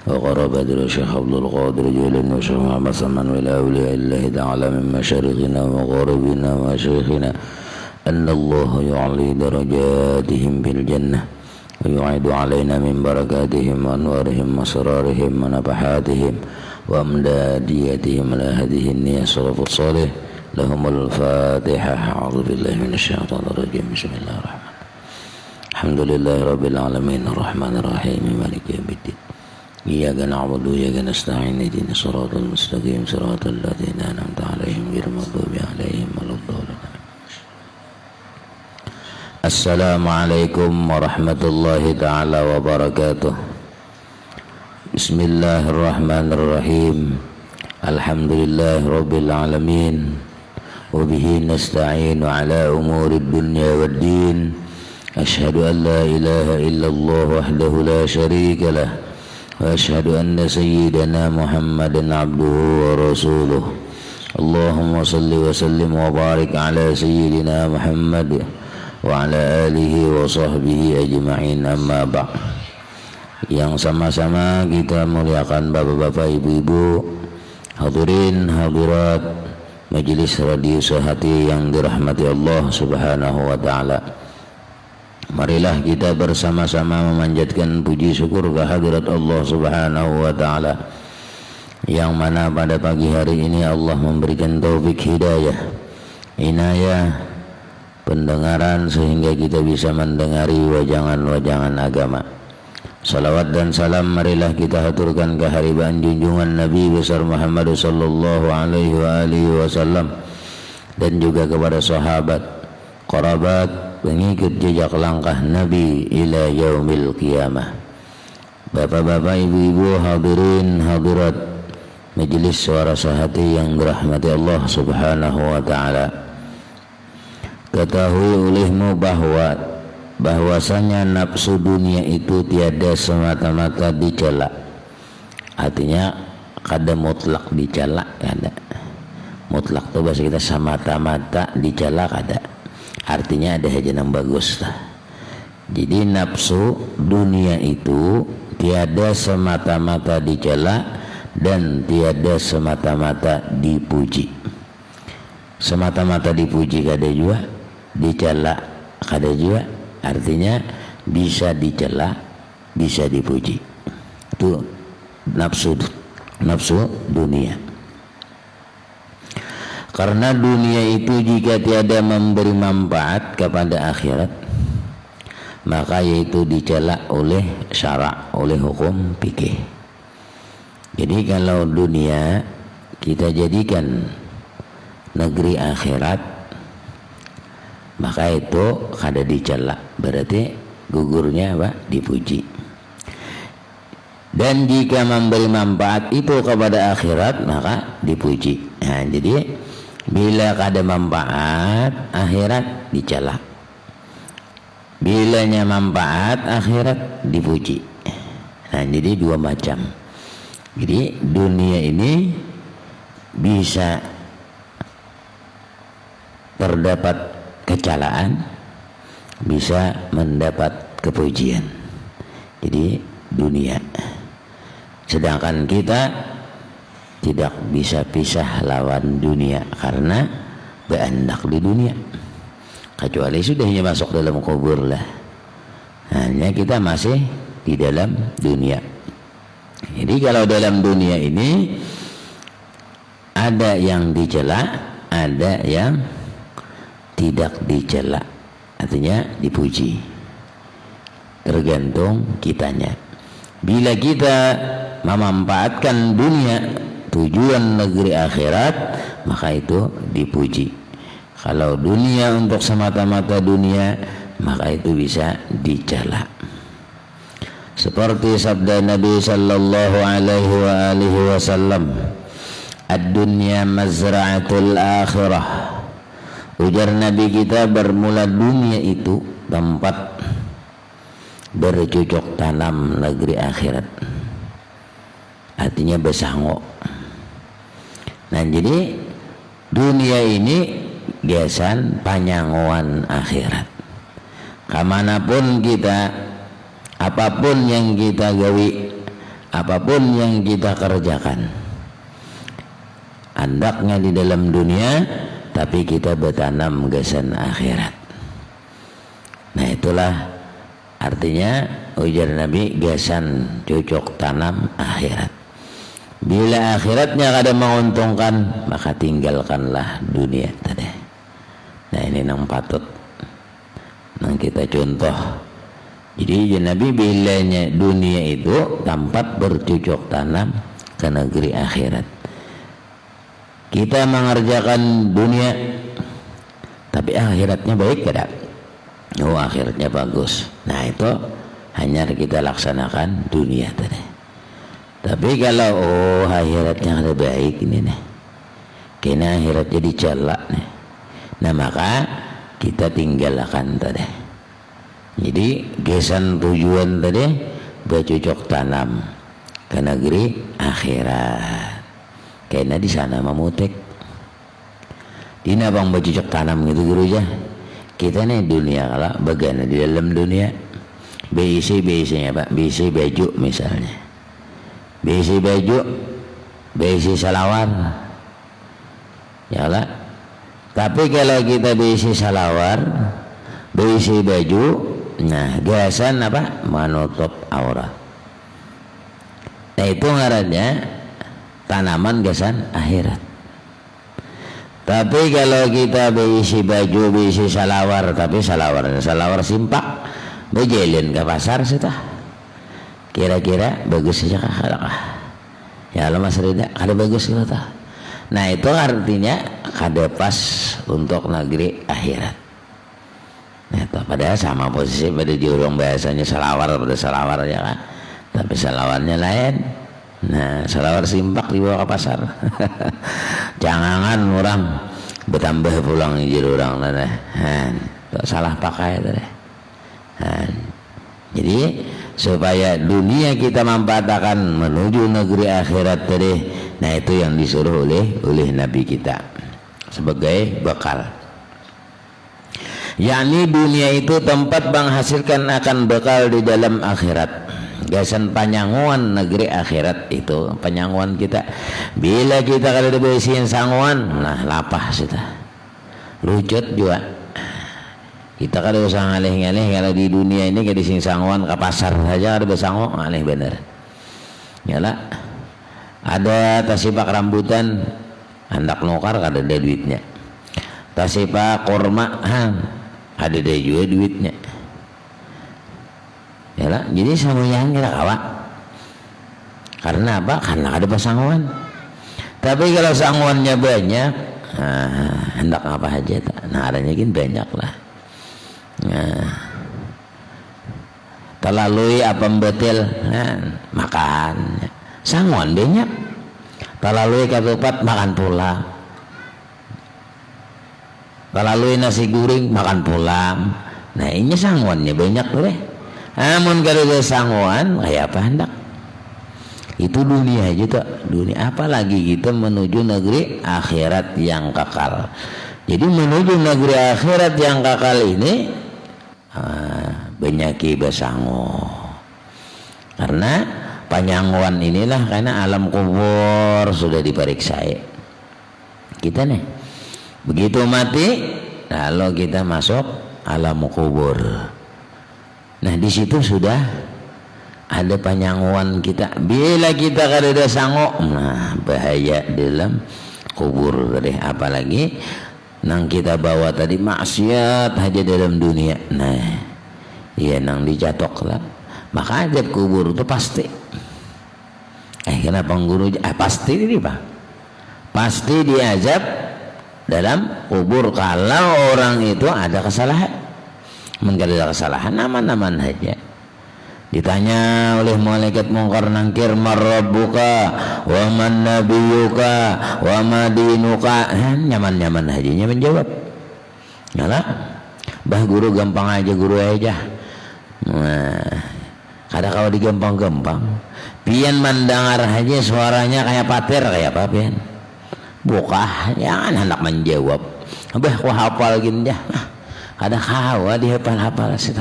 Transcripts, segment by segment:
وقرب بدر الشيخ عبد القادر جيلاني وشيخ محمد ثمن والأولياء الله تعالى من مشارقنا ومغاربنا ومشايخنا أن الله يعلي درجاتهم في الجنة ويعيد علينا من بركاتهم وأنوارهم وأسرارهم ونفحاتهم وأمداديتهم على هذه النية السلف الصالح لهم الفاتحة. أعوذ بالله من الشيطان الرجيم. بسم الله الرحمن الرحيم. الحمد لله رب العالمين الرحمن الرحيم مالك يوم الدين إياك نعبد وإياك نستعين اهدنا الصراط المستقيم صراط الذين أنعمت عليهم غير المغضوب عليهم ولا الضالين. Assalamualaikum warahmatullahi ta'ala wabarakatuh. Bismillahirrahmanirrahim. Alhamdulillah rabbil alamin. Wabihi nasta'inu ala umuri dunya wad din. Ashhadu an la ilaha illallah wahdahu la syarika lah. Wa ashhadu anna sayyidana Muhammadan abduhu wa rasuluh. Allahumma salli wa sallim wa barik ala sayyidina Muhammad wa ala alihi wa sahbihi ajma'in, amma ba'. Yang sama-sama kita muliakan bapak-bapak, ibu-ibu, hadirin hadirat majelis radio Sehati yang dirahmati Allah subhanahu wa ta'ala. Marilah kita bersama-sama memanjatkan puji syukur kehadirat Allah subhanahu wa ta'ala, yang mana pada pagi hari ini Allah memberikan taufik hidayah, inayah, pendengaran sehingga kita bisa mendengari wajangan-wajangan agama. Salawat dan salam marilah kita haturkan keharibaan junjungan Nabi besar Muhammad sallallahu alaihi wa alihi wasallam, dan juga kepada sahabat, kerabat, pengikut jejak langkah Nabi ila yaumil qiyamah. Bapak-bapak, ibu-ibu, hadirin hadirat majelis suara Sehati yang dirahmati Allah subhanahu wa ta'ala. Ketahui olehmu bahwasanya nafsu dunia itu tiada semata-mata dicela. Artinya kada mutlak dicela, kada. Mutlak itu bahasa kita semata-mata dicela, kada. Artinya ada aja yang bagus lah. Jadi nafsu dunia itu tiada semata-mata dicela dan tiada semata-mata dipuji. Semata-mata dipuji kada juga, dicela kada juga. Artinya bisa dicela, bisa dipuji. Itu nafsu dunia. Karena dunia itu jika tiada memberi manfaat kepada akhirat, maka yaitu dicela oleh syara', oleh hukum fikih. Jadi kalau dunia kita jadikan negeri akhirat, maka itu kada dicela, berarti gugurnya apa? Dipuji. Dan jika memberi manfaat itu kepada akhirat, maka dipuji. Nah, jadi bila kada manfaat akhirat dicela, bilanya manfaat akhirat dipuji. Nah, jadi dua macam. Jadi dunia ini bisa terdapat kecelaan, bisa mendapat kepujian. Jadi dunia. Sedangkan kita tidak bisa pisah lawan dunia karena berandak di dunia. Kecuali sudahnya masuk dalam kubur lah. Hanya kita masih di dalam dunia. Jadi kalau dalam dunia ini ada yang dicela, ada yang tidak dicela, artinya dipuji. Tergantung kitanya. Bila kita memanfaatkan dunia tujuan negeri akhirat, maka itu dipuji. Kalau dunia untuk semata-mata dunia, maka itu bisa dicela. Seperti sabda Nabi sallallahu alaihi wasallam, "Ad-dunya mazra'atul akhirah." Ujar Nabi kita, bermula dunia itu tempat bercocok tanam negeri akhirat. Artinya besango. Nah, jadi dunia ini gesan panyangoan akhirat. Kemanapun kita, apapun yang kita gawi, apapun yang kita kerjakan, andaknya di dalam dunia, tapi kita bertanam gasan akhirat. Nah itulah artinya ujar Nabi, gasan cocok tanam akhirat. Bila akhiratnya kada menguntungkan, maka tinggalkanlah dunia tadi. Nah ini nang patut nang kita contoh. Jadi Nabi bilanya dunia itu tempat bercocok tanam ke negeri akhirat. Kita mengerjakan dunia, tapi akhiratnya baik tidak? Oh akhiratnya bagus. Nah itu hanya kita laksanakan dunia tadi. Tapi kalau akhiratnya ada baik ini nih, kena akhiratnya dicela nih. Nah maka kita tinggalkan tadi. Jadi gesan tujuan tadi bercocok tanam ke negeri akhirat. Kayaknya di sana memutek. Dina bang bercocok tanam gitu guru aja. Kita nih dunia kalau bagaimana di dalam dunia, BC-nya Pak, BC baju misalnya, BC baju, BC salawar, ya lah. Tapi kalau kita BC salawar, BC baju, nah gasan apa? Menutup aurat. Nah itu ngarannya tanaman gasan akhirat. Tapi kalau kita berisi baju, berisi salawar, tapi salawar simpak, berjalan ke pasar sudah. Kira-kira bagus saja kah? Ya Allah Mas Rida, kada bagus gitu. Nah itu artinya kada pas untuk negeri akhirat. Nah itu padahal sama posisi pada jurung bahasanya salawar pada salawar ya kan. Tapi salawarnya lain. Nah salawar simpak dibawa ke pasar. Jangan orang bertambah pulang jero orang tadi. Salah pakai tadi. Jadi supaya dunia kita manfaatkan menuju negeri akhirat tadi. Nah itu yang disuruh oleh Nabi kita sebagai bekal. Yakni dunia itu tempat menghasilkan akan bekal di dalam akhirat. Gasan panyanguan negeri akhirat itu panyanguan kita. Bila kita kalau dibersihin sanguan, nah lapah sudah. Lucut juga. Kita kalau usah ngalih-ngalih kalau di dunia ini kada sing sanguan ke pasar saja ada besango ngalih bener. Yalah. Ada tasipak rambutan hendak nukar kada ada duitnya. Tasipak kurma ada deh juga duitnya. Yalah, jadi semuanya kita kawak. Karena apa? Karena ada pasangan. Tapi kalau sanguannya banyak, hendak apa aja tak? Nah adanya gini banyak lah. Nah, terlalu apa betul? Makan. Sanguan banyak. Terlalu ketupat makan pula. Terlalu nasi goreng makan pula. Nah ini sanguannya banyak tuh deh. Amun kalau ada sanguan kayak apa hendak? Itu dunia aja tuh. Dunia apalagi kita menuju negeri akhirat yang kekal. Jadi menuju negeri akhirat yang kekal ini banyak besango. Karena panyanguan inilah karena alam kubur sudah diperiksa. Kita nih begitu mati lalu kita masuk alam kubur. Nah di situ sudah ada panyanguan kita. Bila kita kada ada sango, nah bahaya dalam kubur tadi. Apalagi nang kita bawa tadi maksiat aja dalam dunia. Nah, iya nang dicatok lah. Maka ajab kubur itu pasti. Kenapa guru? Pasti ini pak. Pasti diajab dalam kubur kalau orang itu ada kesalahan. Mengkali ada kesalahan aman-aman saja. Ditanya oleh malaikat mungkar nangkir marabbuka wa man nabiyuka wa ma dinuka, nyaman-nyaman aja menjawab. Nyala bah guru gampang aja guru aja. Nah, kadang kalau digampang-gampang pian mendengar aja suaranya kayak patir kayak apa pian buka jangan hendak menjawab abah ku hafal gini dah. Ada hawa di hafal-hafal sih.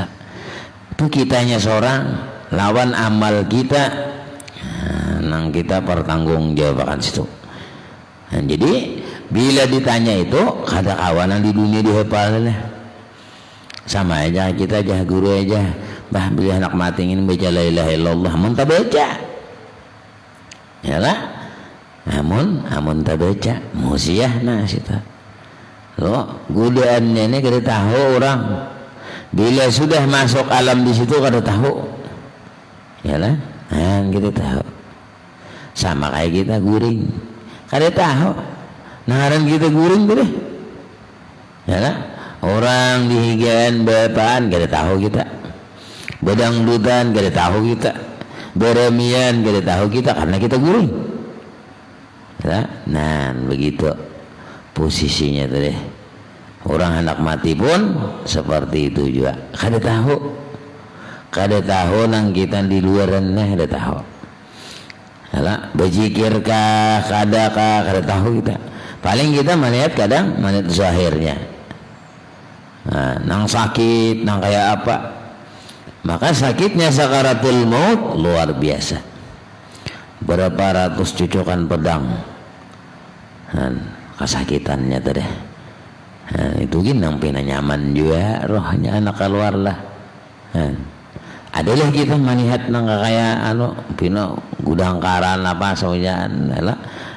Itu kitanya seorang lawan amal kita. nang kita pertanggungjawabkan situ. Nah, jadi bila ditanya itu kada kawanan di dunia dihafalnya sama aja kita aja guru aja bah bila anak mati ingin baca la ilaha illallah mun tak baca ya lah amun tak baca musiah nah situ lo godaannya ini kada tahu orang bila sudah masuk alam di situ kada tahu ya lah kita tahu sama kayak kita guring kada tahu naran kita guring deh ya lah orang dihigaan bapaan kada tahu kita bedangdutan kada tahu kita beremian kada tahu kita karena kita guring ya? Nah begitu posisinya tuh deh orang hendak mati pun seperti itu juga kada tahu nang kita di luaran kada tahu ya berzikirkah kada tahu kita paling kita melihat kadang melihat zahirnya nang sakit nang kayak apa maka sakitnya sakaratul maut luar biasa berapa ratus cucukan pedang kesakitannya tadi itu ginang pina nyaman juga rohnya anak keluar lah adalah kita melihat nang kayak pina gudang karan apa sojan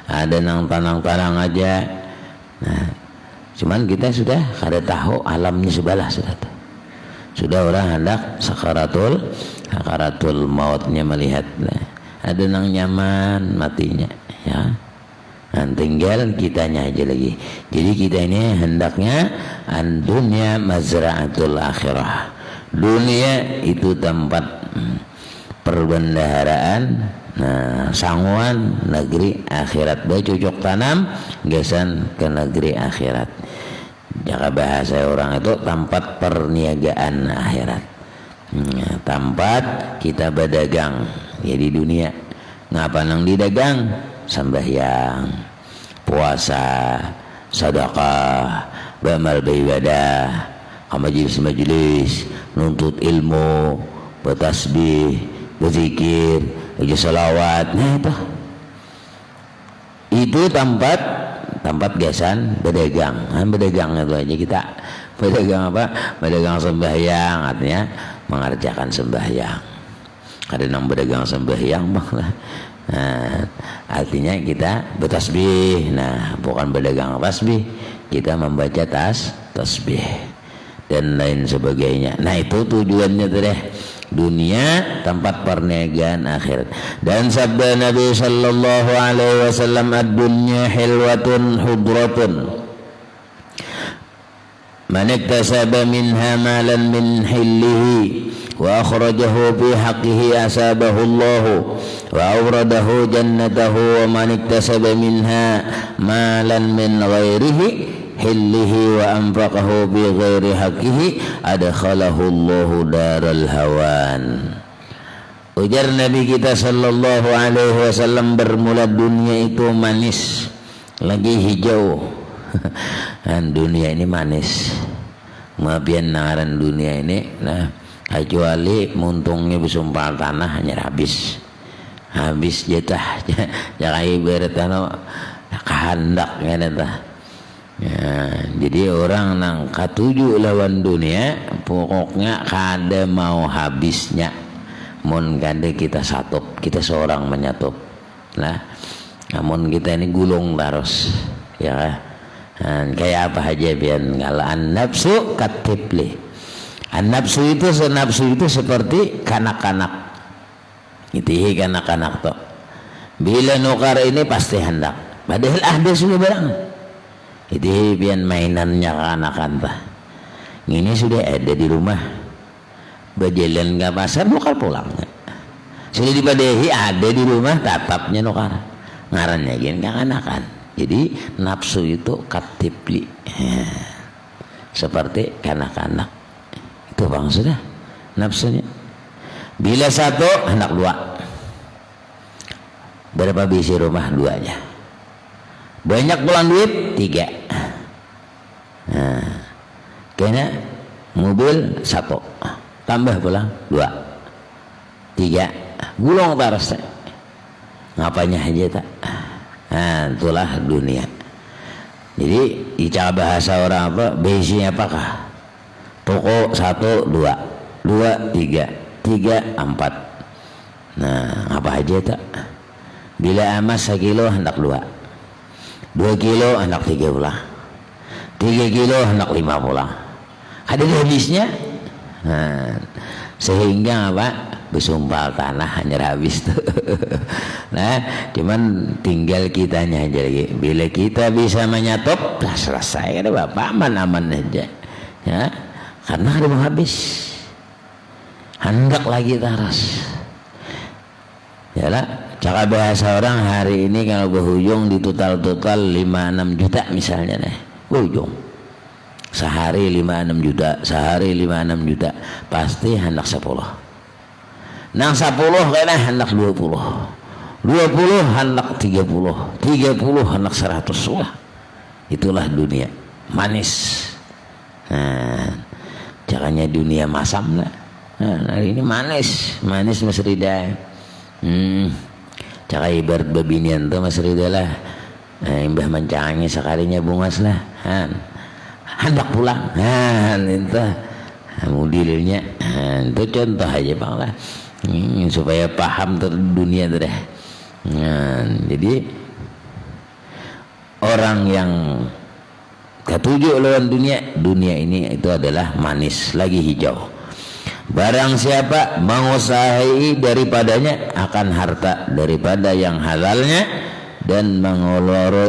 ada nang tanang-tanang aja cuman kita sudah kada tahu alamnya sebelah sudah orang hendak sakaratul mautnya melihat ada nang nyaman matinya ya tinggal kitanya aja lagi jadi kita ini hendaknya dunia mazra'atul akhirah dunia itu tempat perbendaharaan sangguan negeri akhirat cocok tanam gesan ke negeri akhirat jika bahasa orang itu tempat perniagaan akhirat tempat kita berdagang jadi dunia ngapa nang didagang sembahyang puasa sedekah beramal beribadah majelis nuntut ilmu bertasbih berzikir baca salawat itu tempat gasan berdagang itu aja kita berdagang apa berdagang sembahyang artinya mengerjakan sembahyang kadang berdagang sembahyang artinya kita bertasbih bukan berdagang tasbih kita membaca tasbih dan lain sebagainya itu tujuannya tuh deh dunia tempat perniagaan akhirat dan sabda Nabi sallallahu alaihi wasallam ad-dunya hilwatun hudratun man iktasaba minha malan min hillihi wa akhrajahu fi haqqihi asabahu Allah wa awradahu jannatahu wa man iktasaba minha malan min ghairihi hillihi wa anfaqahu bi ghairi haqqihi adkhalahu Allahu daral hawan. Ujar Nabi kita sallallahu alaihi wasallam bermula dunia itu manis lagi hijau dan dunia ini manis mabian naran dunia ini kecuali muntungnya besumpal tanah hanya habis jatah jangan ibarat kehendaknya jadi orang nang katuju lawan dunia pokoknya kada mau habisnya mun kada kita satup kita seorang menyatup namun kita ini gulung terus ya kayak apa aja biar kalau an-nafsu katibli an-nafsu itu seperti kanak-kanak itu kanak-kanak tuh bila nukar ini pasti hendak padahal ada sudah barang itu biar mainannya kanak-kanak ini sudah ada di rumah berjalan ke pasar nukar pulang sudah dipadehi ada di rumah tatapnya nukar ngarannya gini kanak-kanak jadi nafsu itu katibli seperti kanak-kanak itu bang sudah nafsunya bila satu anak dua berapa bisi rumah duanya banyak pulang duit tiga kayaknya mobil satu tambah pulang dua tiga gulung terus ngapanya aja tak. Nah, itulah dunia. Jadi cara bahasa orang apa? Basinya apakah? Toko 1, 2, 2, 3, 3, 4. Nah, apa aja tak? Bila emas 1 kilo hendak 2, 2 kilo hendak 3 pula, 3 kilo hendak 5 pula. Ada habisnya. Nah, sehingga apa? Bersumpah tanah hanya habis tuh. Nah, cuman tinggal kitanya aja lagi. Bila kita bisa menyetop, lah selesai. Ada bapak aman-aman aja. Ya, karena ada mau habis. Hendak lagi taras. Yalah, cara bahasa orang hari ini kalau berhujung di total 5-6 juta misalnya deh. Berhujung. Sehari 5-6 juta, sehari 5-6 juta, pasti hendak 10. Nang 10 kena hendak 20, 20 hendak 30, 30 hendak 100. Wah, itulah dunia manis. Nah, caranya dunia masam lah. Nah, hari ini manis Mas Rida. Cara ibarat babinian tuh Mas Rida lah. Imbah mencangi sekalinya bungas lah. Hendak pulang. Itu mudilnya. Itu contoh aja Bang lah. Supaya paham dunia tuh deh. Jadi orang yang ketujuh lawan dunia ini itu adalah manis lagi hijau. Barang siapa mengusaha'i daripadanya akan harta daripada yang halalnya dan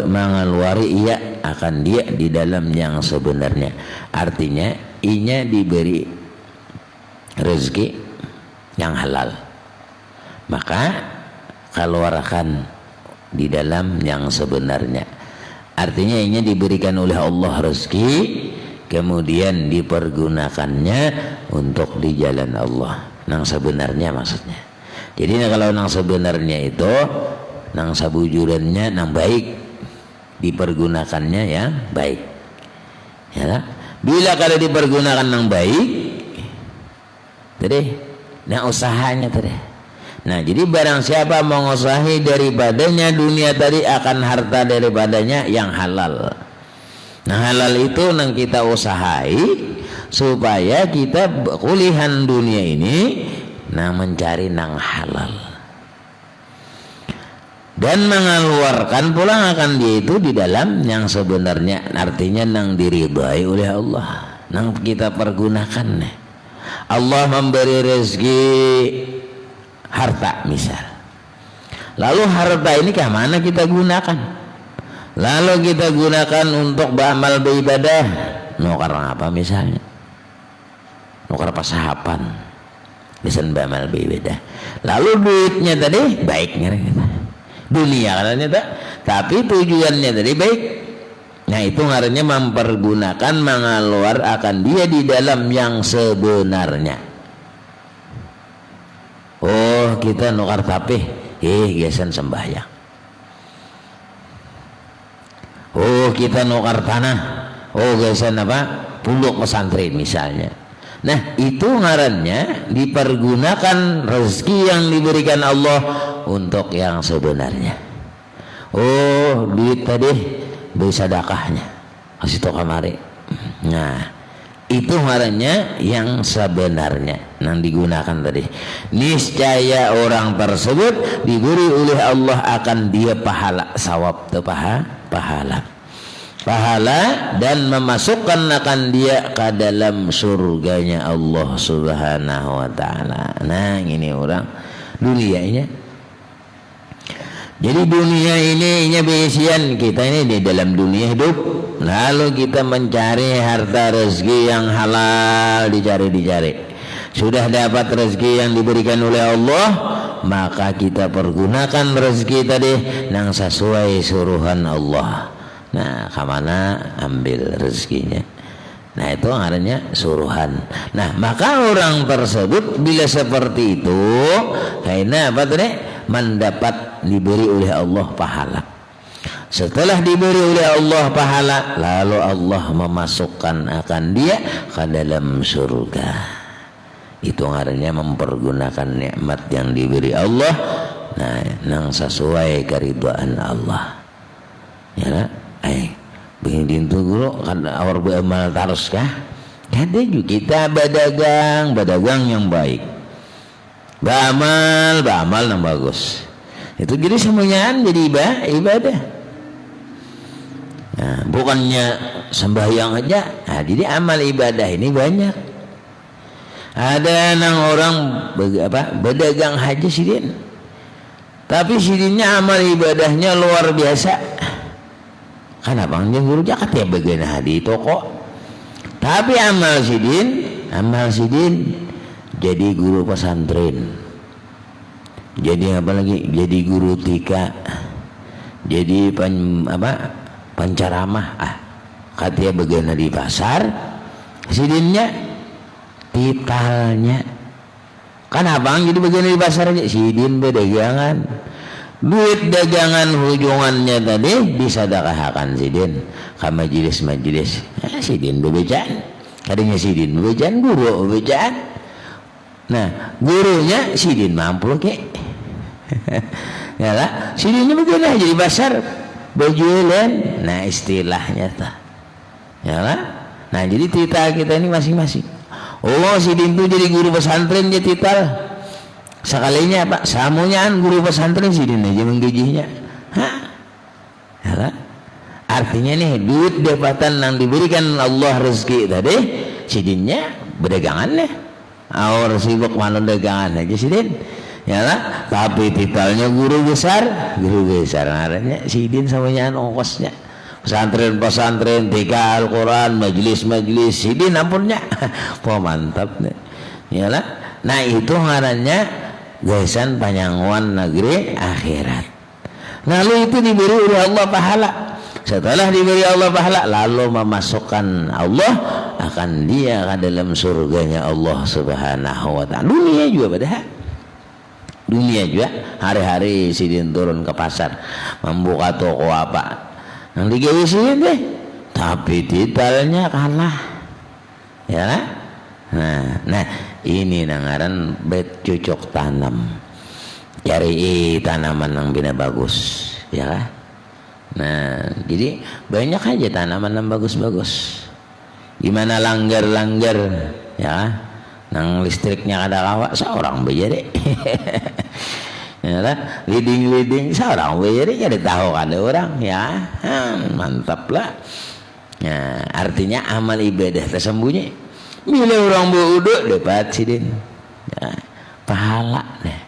mengeluari ia akan dia di dalam yang sebenarnya. Artinya inya diberi rezeki yang halal, maka keluarkan di dalam yang sebenarnya. Artinya ini diberikan oleh Allah rezeki, kemudian dipergunakannya untuk di jalan Allah. Nang sebenarnya maksudnya. Jadi kalau nang sebenarnya itu nang sabujurannya nang baik, dipergunakannya ya baik. Ya, bila kalau dipergunakan nang baik, tadi nah usahanya tadi. Nah, jadi barang siapa mengusahahi daripadanya dunia tadi akan harta daripadanya yang halal. Nah, halal itu nang kita usahai supaya kita kulihan dunia ini nang mencari nang halal. Dan mengeluarkan pulang akan dia itu di dalam yang sebenarnya, artinya nang diridhai oleh Allah, nang kita pergunakan. Allah memberi rezeki harta misal, lalu harta ini ke mana kita gunakan? Lalu kita gunakan untuk beramal beribadah, nukar apa misalnya? Nukar pasahapan, bisa beramal beribadah. Lalu duitnya tadi baiknya dunia katanya tak, tapi tujuannya tadi baik. Nah, itu ngarannya mempergunakan mengeluar akan dia di dalam yang sebenarnya. Oh, kita nukar tapih, gesan sembahyang. Oh, kita nukar tanah, gesan apa? Puluk pesantren misalnya. Nah, itu ngarannya dipergunakan rezeki yang diberikan Allah untuk yang sebenarnya. Oh, duit tadi beri sedekahnya, kasih tau kamari. Nah, itu ngarannya yang sebenarnya yang digunakan tadi. Niscaya orang tersebut diberi oleh Allah akan dia pahala sawab tu pahala dan memasukkan akan dia ke dalam surganya Allah Subhanahu wa taala. Nah, ini orang dunianya. Jadi dunia ini berisian kita ini di dalam dunia hidup. Lalu kita mencari harta rezeki yang halal, dicari. Sudah dapat rezeki yang diberikan oleh Allah, maka kita pergunakan rezeki tadi yang sesuai suruhan Allah. Nah, kemana ambil rezekinya? Nah, itu artinya suruhan. Nah, maka orang tersebut bila seperti itu, karena apa tadi? Mendapat diberi oleh Allah pahala. Setelah diberi oleh Allah pahala, lalu Allah memasukkan akan dia ke dalam surga. Itu artinya mempergunakan nikmat yang diberi Allah nah nang sesuai keridhaan Allah ya begini itu guru kan awar beramal terus kah ada juga kita badagang yang baik beramal yang bagus itu jadi semuanya jadi ibadah nah, bukannya sembahyang aja nah, jadi amal ibadah ini banyak ada nang orang berdagang haji sidin tapi sidinnya amal ibadahnya luar biasa kan abang guru jakat ya bagian di toko tapi amal sidin jadi guru pesantren jadi apa lagi jadi guru tika jadi pancaramah katanya bagian di pasar sidinnya titalnya kan abang jadi bagian di pasar aja sidin berdagangan duit dagangan hujungannya tadi disadaqahkan sidin ke majelis sidin bebecaan kadangnya sidin bebecaan guru bebecaan nah gurunya sidin mampu ke ya lah sidinnya begini jadi pasar berjualan nah istilahnya tuh ya lah nah jadi tital kita ini masing-masing oh sidin itu jadi guru pesantren dia tital sekalinya Pak samunya guru pesantren sidin aja menggajinya ya artinya nih duit dapatan yang diberikan Allah rezeki tadi sidinnya berdagangan nih awal sibuk malam dagangan aja sidin ya lah tapi titalnya guru besar namanya sidin samanya ongkosnya pesantren tika Al-Quran majelis sidin ampunnya wah mantap nih ya lah nah itu ngarannya gaisan panjangwan negeri akhirat lalu itu diberi oleh Allah pahala setelah diberi Allah pahala lalu memasukkan Allah akan dia ke dalam surganya Allah subhanahu wa ta'ala dunia juga hari-hari sidin turun ke pasar membuka toko apa yang digawe sidin deh tapi titalnya kalah ya nah ini nangaran bet cocok tanam cari tanaman yang bina bagus ya kan nah jadi banyak aja tanaman yang bagus-bagus gimana langgar ya nang listriknya ada kawa seorang bejade ya lah leading seorang bejade jadi tahu ada orang ya mantap lah ya artinya amal ibadah tersembunyi bila orang beruduk dapat sidin ya, pahala deh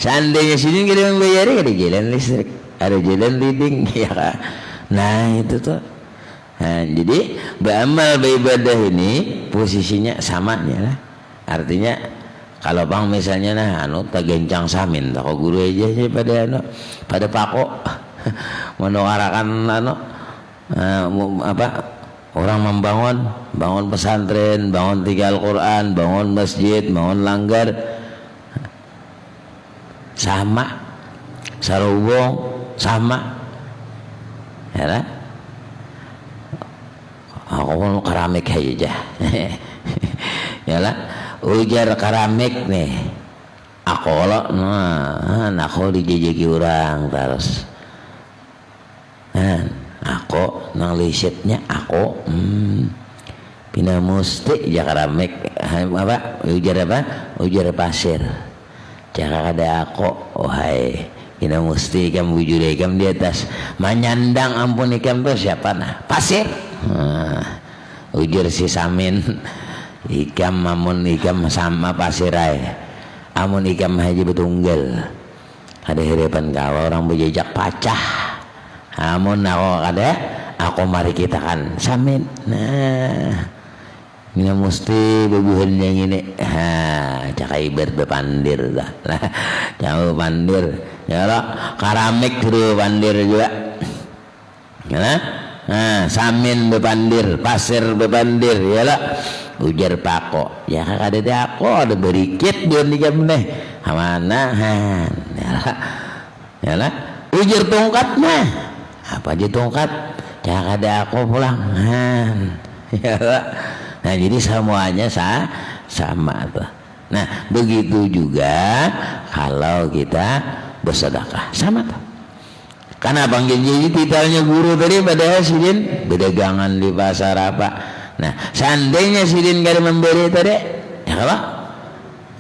seandainya sidin kita membayar ada jalan listrik ada jalan leading ya kan nah itu tuh nah, jadi beramal beribadah ini posisinya sama ya lah artinya kalau bang misalnya tagencang samin tak guru aja pada pako mendoakan orang bangun pesantren, bangun tiga Al-Quran, bangun masjid, bangun langgar sama sarubong sama ya lah aku mau keramik aja ya lah ujar keramik nih aku aku dijejeki orang terus aku nang lisetnya aku pina musti jakaramik ujar pasir jaka ada aku hai pina musti ikam bujur ikam di atas manyandang ampun ikam tuh siapa pasir ujar si samin ikam sama pasir amun ikam haji betunggal ada harapan kau orang berjejak pacah amun aku mari kita kan samin nah ini mesti bebuhan yang ini cakai berpandir lah jangan pandir ya lo keramik dulu pandir juga ya samin bepandir pasir bepandir ya lo ujar pako ya ada aku ada berikit dia nikam nih mana ya lah ujar tongkat mah apa aja tongkat jangan ada aku pulang ya nah jadi semuanya sama tuh nah begitu juga kalau kita bersedekah. Sama tuh. Karena panggil jadi titelnya guru tadi padahal sidin berdagangan di pasar apa. Nah, seandainya sidin kada memberi tadi, ya apa?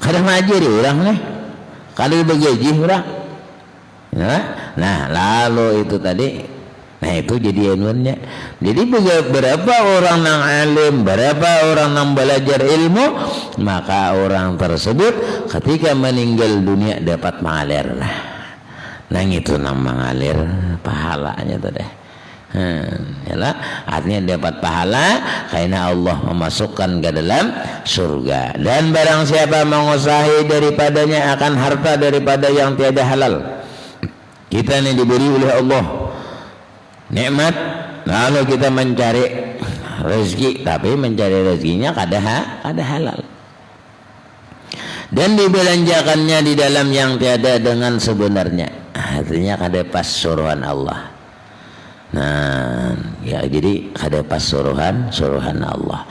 Kada majiri orang nih. Kada bergaji orang. Ya? Nah, lalu itu tadi. Nah, itu jadi anuannya. Jadi berapa orang yang alim, berapa orang yang belajar ilmu, maka orang tersebut ketika meninggal dunia dapat mengalir. Nah itu nang mengalir pahalanya tuh deh. Yalah, artinya dapat pahala karena Allah memasukkan ke dalam surga. Dan barang siapa mengusahi daripadanya akan harta daripada yang tiada halal. Kita ini diberi oleh Allah nikmat, lalu kita mencari rezeki, tapi mencari rezekinya kada halal. Dan dibelanjakannya di dalam yang tiada dengan sebenarnya, artinya kada pas suruhan Allah. Nah, ya jadi kada pas suruhan Allah.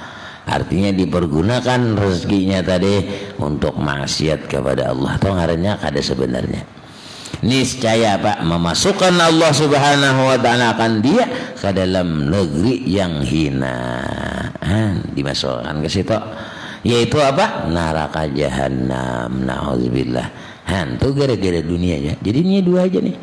Artinya dipergunakan rezekinya tadi untuk maksiat kepada Allah. Atau ngarannya kada sebenarnya. Niscaya Pak memasukkan Allah Subhanahu wa taala akan dia ke dalam negeri yang hina. Dimasukkan ke situ. Yaitu apa? Neraka jahanam. Nauzubillah. Itu gara-gara dunianya. Jadi ini dua aja nih.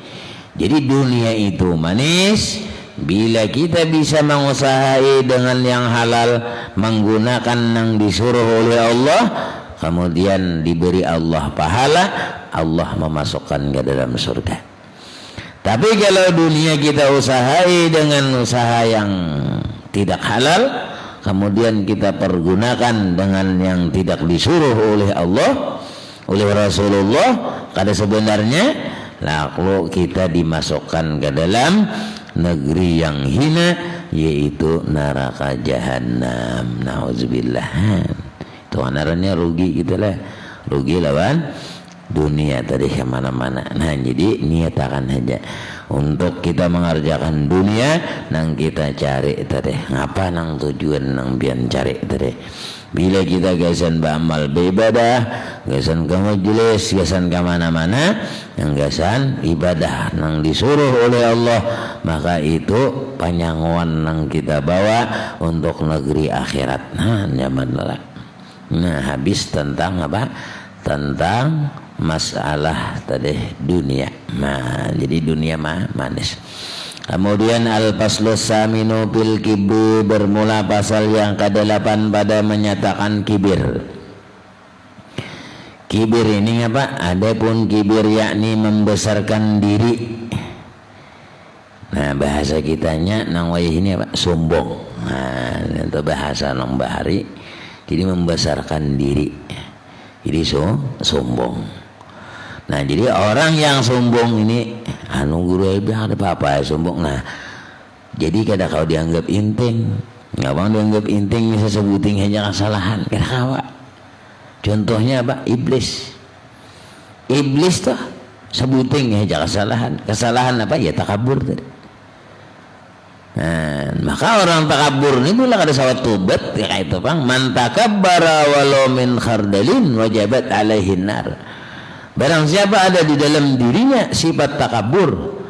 Jadi dunia itu manis bila kita bisa mengusahai dengan yang halal, menggunakan yang disuruh oleh Allah, kemudian diberi Allah pahala, Allah memasukkan ke dalam surga. Tapi kalau dunia kita usahai dengan usaha yang tidak halal, kemudian kita pergunakan dengan yang tidak disuruh oleh Allah, oleh Rasulullah, kada sebenarnya, lalu kita dimasukkan ke dalam negeri yang hina, yaitu neraka jahanam. Nauzubillah. Itu anaranya rugi gitulah, rugi lawan dunia tadi kemana-mana. Nah jadi niatakan aja untuk kita mengerjakan dunia, nang kita cari tadi ngapa nang tujuan nang bian cari tadi. Bila kita gasan beramal beribadah, gasan ke majelis, gasan ke mana-mana, yang gasan ibadah nang disuruh oleh Allah, maka itu panyanguan nang kita bawa untuk negeri akhirat. Nah nyaman lah. Nah habis tentang apa? Tentang masalah tadi dunia. Nah jadi dunia mah manis. Kemudian al-faslus saminu bil kibri, bermula pasal yang ke-8 pada menyatakan kibir. Kibir ini apa? Adapun kibir yakni membesarkan diri. Nah bahasa kitanya nang wayah ini apa? Sombong. Nah itu bahasa nang bahari. Jadi membesarkan diri. Jadi sombong. Nah jadi orang yang sombong ini guru bilang ada apa-apa ya sombong. Nah jadi kada kau dianggap inting, ngabang dianggap inting bisa sebuting hanya kesalahan kada kawa. Contohnya apa? Iblis tuh sebuting hanya kesalahan apa ya? Takabur tadi. Nah, maka orang takabur ini bila kada sawat tobat ya kayak itu bang, man takabbara walau min khardalin wajabat alaihin nar. Barang siapa ada di dalam dirinya sifat takabur,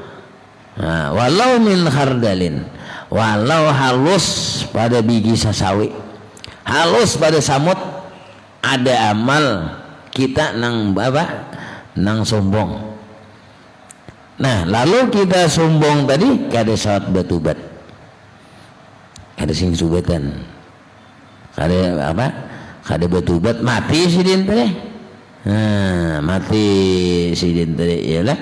nah, walau min khardalin, walau halus pada biji sasawi, halus pada samut, ada amal kita nang baba nang sombong. Nah lalu kita sombong tadi kada sawat batubat, kada sing subatan, kada apa, kada batubat mati sidin teh. Nah, mati sidin tadi ialah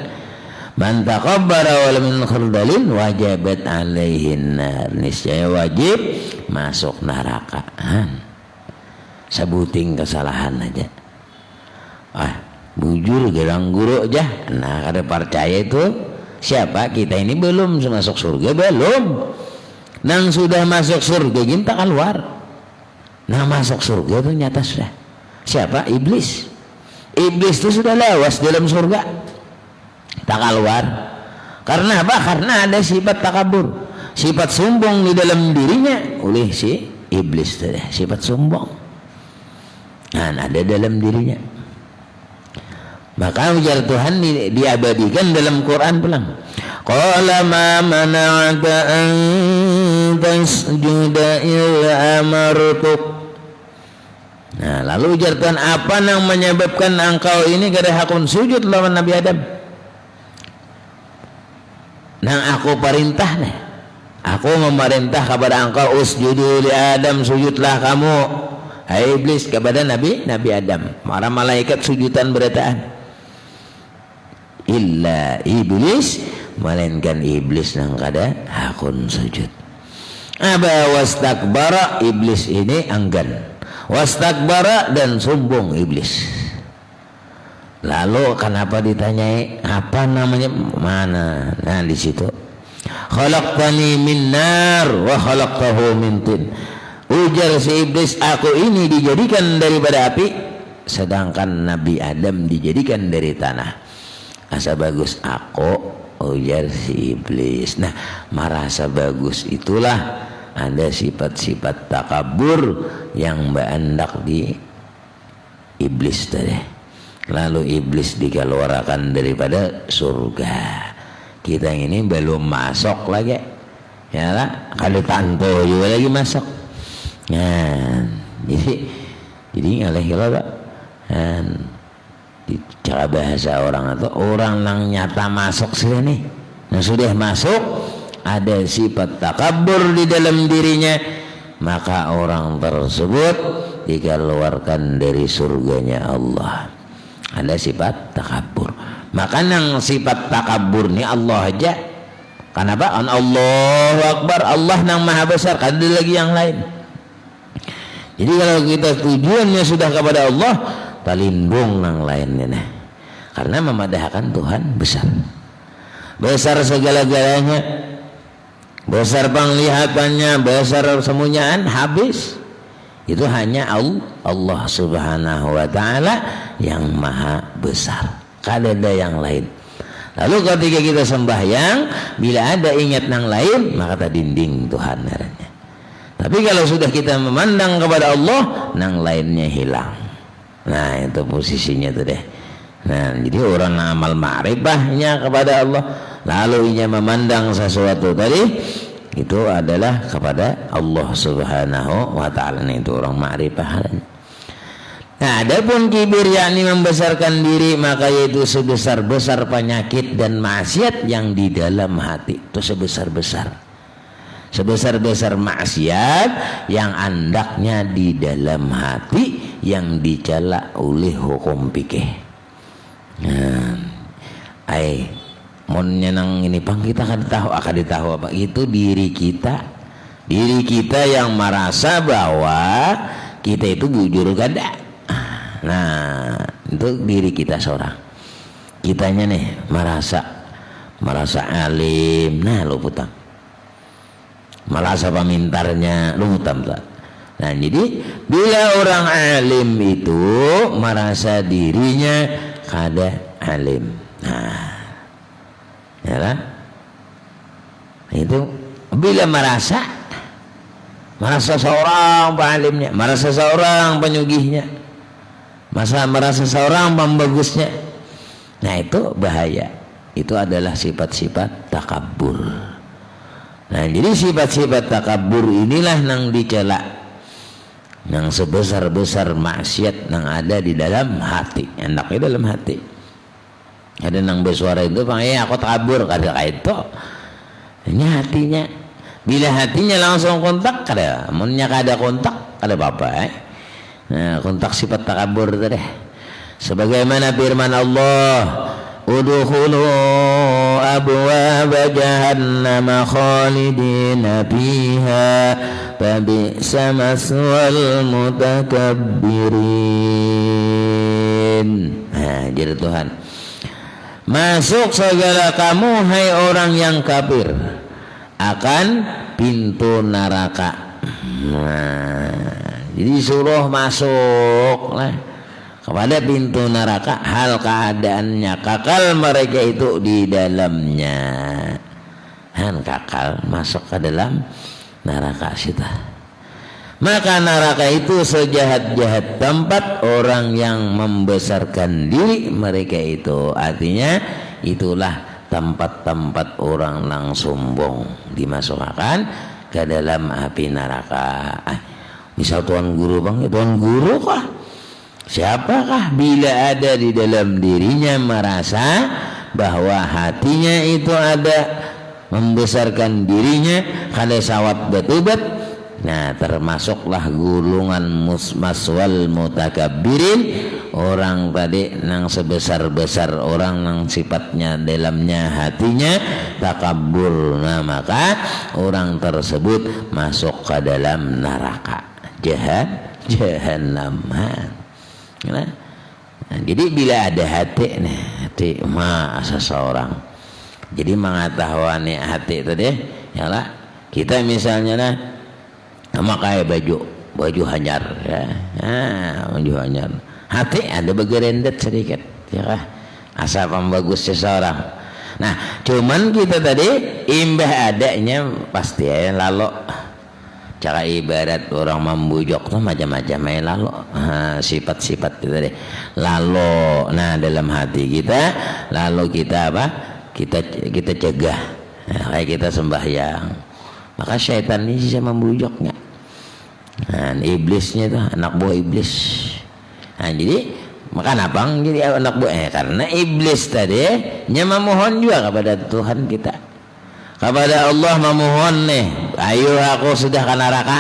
man takabbara wal min khardalin wajabat alaihin nar, niscaya wajib masuk neraka. Sebuting kesalahan aja. Bujur gerang guru aja. Nah, kada percaya itu siapa kita ini belum masuk surga belum. Nang sudah masuk surga kita keluar. Nah, masuk surga itu nyata sudah. Siapa? Iblis. Iblis itu sudah lawas dalam surga, tak keluar. Karena apa? Karena ada sifat takabur, sifat sombong di dalam dirinya oleh si iblis tadi, sifat sombong. Nah, ada dalam dirinya. Maka ujar Tuhan diabadikan dalam Quran pulang. Qala ma mana'aka an tasjuda illa amartuk. Nah, lalu ujar Tuhan, apa yang menyebabkan engkau ini kada hakun sujud lawan Nabi Adam? Nang aku perintah nih. Aku memerintah kepada engkau, usjudu li Adam, sujudlah kamu hai iblis kepada Nabi Adam. Para malaikat sujudan berataan. Illa iblis, melainkan iblis nang kada hakun sujud. Aba wastakbara, iblis ini enggan. Wastakbara, dan sombong iblis. Lalu kenapa ditanyai apa namanya mana? Nah di situ. Khalaqtani min nar wa khalaqtahu min tin. Ujar si iblis, aku ini dijadikan daripada api, sedangkan Nabi Adam dijadikan dari tanah. Asa bagus aku, ujar si iblis. Nah, merasa bagus itulah ada sifat-sifat takabur yang berandak di iblis tadi. Lalu iblis dikeluarkan daripada surga. Kita ini belum masuk lagi, ya lah. Kalau tanto juga lagi masuk. Nah, jadi oleh kalau cara bahasa orang atau orang yang nyata masuk sini, nah sudah masuk, ada sifat takabur di dalam dirinya, maka orang tersebut dikeluarkan dari surganya Allah. Ada sifat takabur. Maka nang sifat takabur ni Allah aja. Kenapa? Allahu Akbar, Allah nang maha besar, ada lagi yang lain. Jadi kalau kita tujuannya sudah kepada Allah, talindung nang lainnya nah. Karena memadahkan Tuhan besar. Besar segala-galanya. Besar penglihatannya, besar semuanyaan, habis. Itu hanya Allah Subhanahu wa ta'ala yang maha besar. Kada ada yang lain. Lalu ketika kita sembahyang, bila ada ingat nang lain, maka tadinding Tuhan naranya. Tapi kalau sudah kita memandang kepada Allah, nang lainnya hilang. Nah itu posisinya tuh deh. Nah jadi orang amal ma'rifahnya kepada Allah, lalu ia memandang sesuatu tadi, itu adalah kepada Allah Subhanahu wa ta'ala. Itu orang ma'rifah. Nah, adapun kibir yakni membesarkan diri, maka yaitu sebesar-besar penyakit dan maksiat yang di dalam hati. Itu sebesar-besar maksiat yang andaknya di dalam hati, yang dicela oleh hukum fikih. Nah, monnya nang ini pang kita akan ditahu apa itu diri kita yang merasa bahwa kita itu bujur gada. Nah itu diri kita seorang, kitanya nih merasa alim, nah lu putang merasa pemintarnya lu putang tak. Nah jadi bila orang alim itu merasa dirinya kada alim, nah ya kan? Itu bila merasa seorang pengalimnya, merasa seorang penyugihnya, merasa seorang pembagusnya, nah itu bahaya. Itu adalah sifat-sifat takabur. Nah jadi sifat-sifat takabur inilah yang dicela, yang sebesar-besar maksiat yang ada di dalam hati, enaknya dalam hati. Ada nang bersuara itu aku takabur, kada itu. Ini hatinya. Bila hatinya langsung kontak, kada. Munnya kada kontak, kada apa-apa. Nah, kontak sifat takabur tadi. Sebagaimana firman Allah, udkhulu abwaaba jahannam khalidina fiha fabi'sa maswal mutakabbirin. Nah, jadi Tuhan, masuk segala kamu hai orang yang kafir akan pintu neraka. Nah, jadi suruh masuk lah kepada pintu neraka, hal keadaannya kekal mereka itu di dalamnya. Han kekal masuk ke dalam neraka kita. Maka neraka itu sejahat-jahat tempat orang yang membesarkan diri mereka itu. Artinya itulah tempat-tempat orang yang sombong dimasukkan ke dalam api neraka. Misal tuan guru bang, tuan guru kah? Siapakah bila ada di dalam dirinya merasa bahwa hatinya itu ada membesarkan dirinya kada sawat betubat, nah termasuklah gulungan maswal mutakabbirin, orang tadi nang sebesar-besar orang nang sifatnya dalamnya hatinya takabur. Nah maka orang tersebut masuk ke dalam neraka jahannam. Nah, jadi bila ada hati seseorang, jadi mengetahui hati tadi yalah, kita misalnya memakai baju hanyar ya, baju hanyar, hati ada begerendet sedikit ya kah, asa pembagus seseorang. Nah cuman kita tadi imbah adanya pasti ya lalu cara ibarat orang membujuk tuh macam-macam ya lalu sifat-sifat kita deh lalu. Nah dalam hati kita lalu kita apa, kita cegah kayak kita sembahyang, maka syaitan ini bisa membujuknya. Nah, iblisnya itu anak buah iblis. Nah jadi maka napang jadi anak buah karena iblis tadi memohon juga kepada Tuhan kita, kepada Allah memohon nih, ayo aku sudah ke neraka,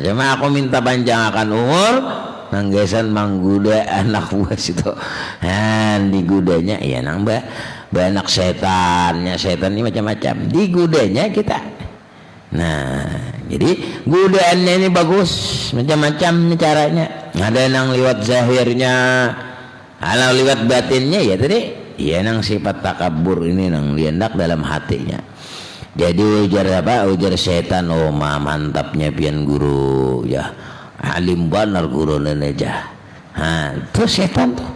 cuma aku minta panjangkan umur, manggesan mangguda anak buah situ, digudanya ya nambah banyak setannya, setan ini macam-macam digudanya kita. Nah jadi godaannya ini bagus macam-macam caranya, ada yang liwat zahirnya, ada liwat batinnya ya tadi ya nang sifat takabur ini nang liendak dalam hatinya. Jadi ujar apa, ujar setan, oh mantapnya pian guru ya, alim benar guru neneja. Terus setan tuh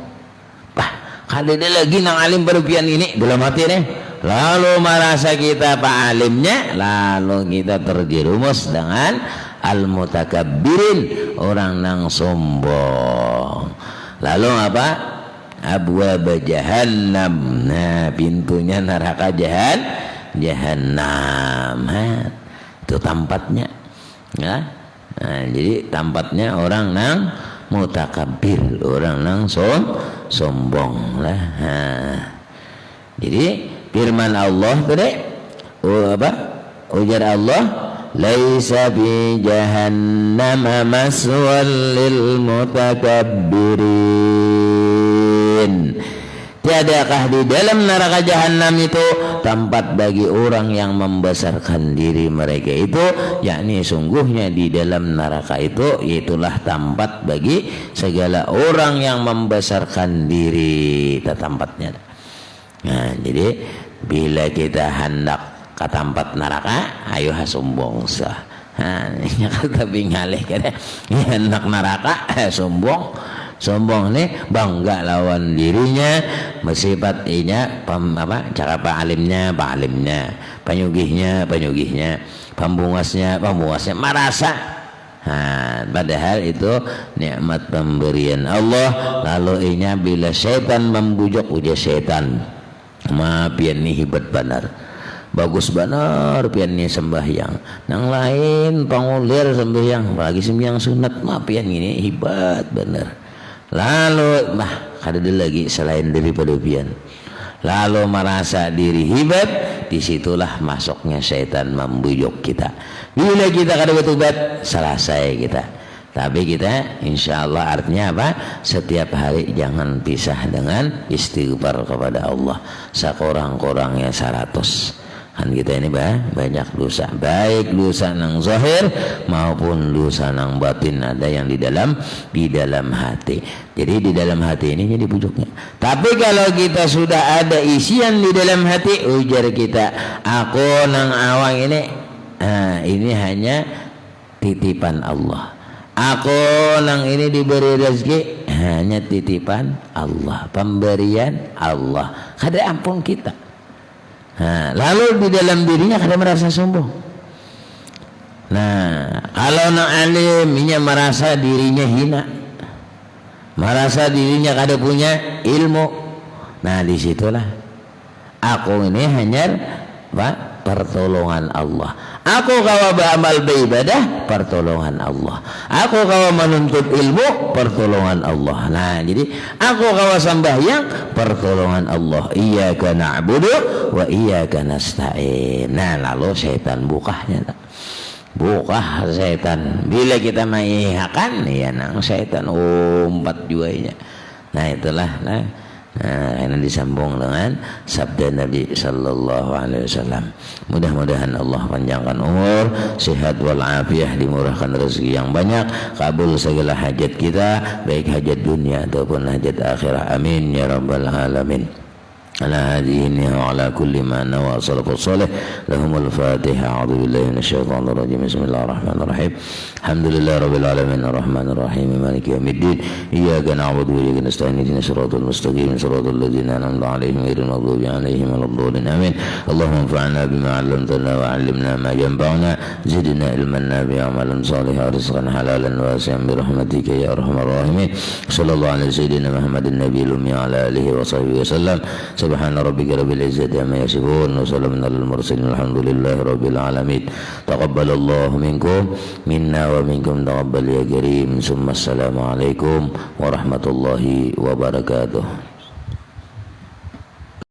kada ada lagi nang alim baru pian ini dalam hati nih. Lalu merasa kita pak alimnya, lalu kita terjerumus dengan al-mutakabbirin, orang nang sombong. Lalu apa? Abwab jahannam. Nah pintunya neraka jahannam. Itu tempatnya ya. Nah, jadi tempatnya orang nang mutakabbir, orang nang sombong lah. Jadi firman Allah tadi ujar Allah, laisa bi jahannam maswal lil mutakabbirin, tiadakah di dalam neraka jahanam itu tempat bagi orang yang membesarkan diri mereka itu, yakni sungguhnya di dalam neraka itu itulah tempat bagi segala orang yang membesarkan diri, itu tempatnya. Nah jadi bila kita hendak ke tempat neraka, ayo sombong sah. Kata bingalih kada hendak neraka sombong nih bangga lawan dirinya, bersifat inya cara palimnya panyugihnya pembungasnya merasa. Padahal itu nikmat pemberian Allah. Lalu inya bila setan membujuk ujar setan, pian ni hebat benar, bagus benar pian ni sembahyang, nang lain pangulir sembahyang, bagi sembahyang sunat pian ini hebat benar. Lalu kada ada lagi selain daripada pian, lalu merasa diri hebat, disitulah masuknya setan membujuk kita. Bila kita kada bertobat selesai kita. Tapi kita insya Allah artinya apa? Setiap hari jangan pisah dengan istighfar kepada Allah. Sekurang-kurangnya 100. Kan kita ini banyak dosa, baik dosa nang zahir maupun dosa nang batin, ada yang di dalam hati. Jadi di dalam hati ini jadi bujuknya. Tapi kalau kita sudah ada isian di dalam hati, ujar kita, aku nang awang ini hanya titipan Allah. Aku nang ini diberi rezeki hanya titipan Allah, pemberian Allah, kada ampun kita. Lalu di dalam dirinya kada merasa sombong. Nah Kalau nak alim, ia merasa dirinya hina, merasa dirinya kada punya ilmu. Nah disitulah aku ini hanya pertolongan Allah. Aku kawa beramal beribadah, pertolongan Allah. Aku kawa menuntut ilmu, pertolongan Allah. Nah jadi aku kawa sembahyang, pertolongan Allah. Iyyaka na'budu wa iyyaka nasta'in. Nah lalu setan bukahnya, bukah setan. Bila kita mengiyakan, ya nang setan umpat juanya. Nah itulah. Ini disambung dengan sabda Nabi sallallahu alaihi wasallam. Mudah-mudahan Allah panjangkan umur, sehat walafiat, dimurahkan rezeki yang banyak, kabul segala hajat kita, baik hajat dunia ataupun hajat akhirat. Amin ya rabbal alamin. Ala hadihi wa ala kulli ma nawa salafus salih lahumul fatihah. A'udzu billahi minasyaitonir rajim. Bismillahirrahmanirrahim. Alhamdulillahi rabbil alamin arrahmanir rahim maliki yaumiddin. Iyyaka na'budu wa iyyaka nasta'in ihdinas siratal mustaqim siratal ladzina an'amta 'alaihim ghairil maghdubi 'alaihim waladdallin. Amin. Allahumma anfa'na bima 'allamtana wa 'allimna ma yanfa'una zidna ilman nafi'an 'amalan shalihan rizqan halalan wasi'an bi rahmatika ya arhamar rahimin. Sallallahu alaihi sayyidina Muhammadin nabiyil ummi wa ala alihi wa sahbihi wasallam. Subhana rabbika rabbil izzati amma yasifun wa salamun alal mursalin walhamdulillahi rabbil alamin. Taqabbalallahu minkum minna wa minkum taqabbal ya karim. Summa assalamu alaikum warahmatullahi wabarakatuh.